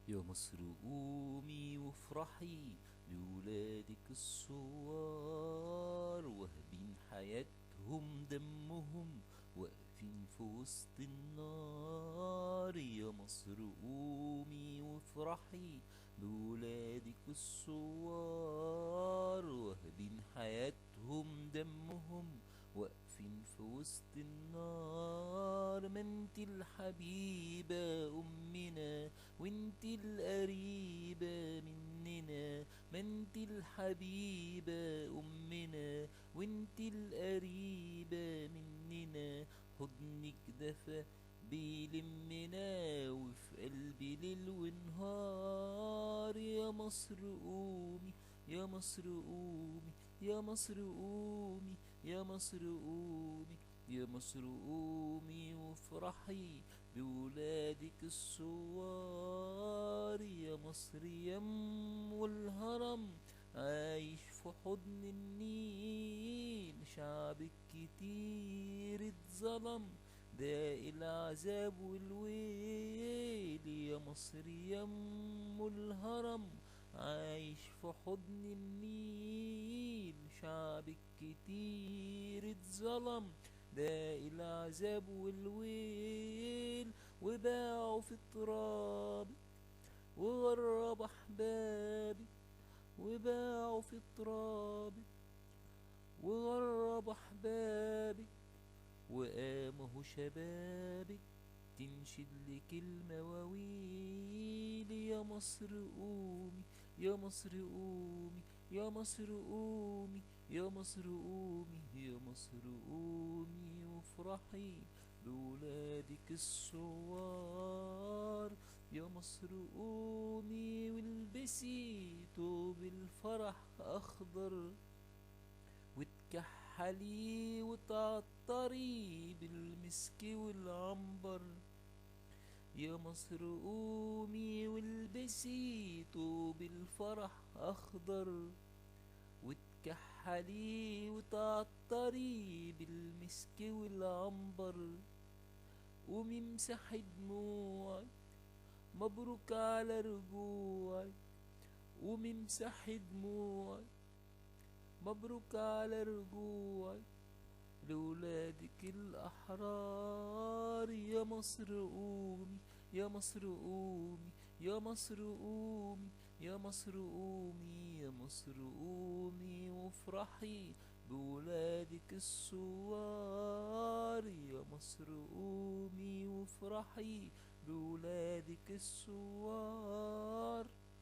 يا مصر قومي وافرحي بولادك الثوار، واهبين حياتهم دمهم واقفين في وسط النار. يا مصر قومي وافرحي بولادك الثوار، واهبين حياتهم دمهم واقفين في وسط النار. ما انت الحبيبة أمنا وانت القريبة مننا، ما انت الحبيبة أمنا وانت القريبة مننا. حضنك دفى بيلمنا وفي قلبي ليل ونهار. يا مصر قومي، يا مصر قومي، يا مصر قومي، يا مصر قومي، يا مصر قومي وافرحي بولادك الثوار. يا مصر يم الهرم عايش في حضن النيل، شعبك كتير اتظلم داق العذاب والويل. يا مصر يم الهرم عايش في حضن النيل، شعبك كتير اتظلم داق العذاب والويل. وباعوا في ترابك وغرب أحبابك، وباعوا في ترابك وغرب أحبابك، وقامه شبابك تنشد لك المواويل. يا مصر قومي، يا مصر قومي، يا مصر قومي، يا مصر قومي، يا مصر قومي وافرحي بولادك الثوار. يا مصر قومي والبسي توب الفرح أخضر، وتكحلي وتعطري بالمسك والعنبر. يا مصر قومي والبسي طوب الفرح أخضر، وتكحلي وتعطري بالمسك والعنبر. قومي امسحي دموعك مبروك على رجوعك، قومي امسحي دموعك مبروك على رجوعك لولادك الأحرار. يا مصر قومي، يا مصر قومي، يا مصر قومي، يا مصر قومي، يا مصر قومي وافرحي بولادك الثوار. يا مصر قومي وافرحي بولادك الثوار.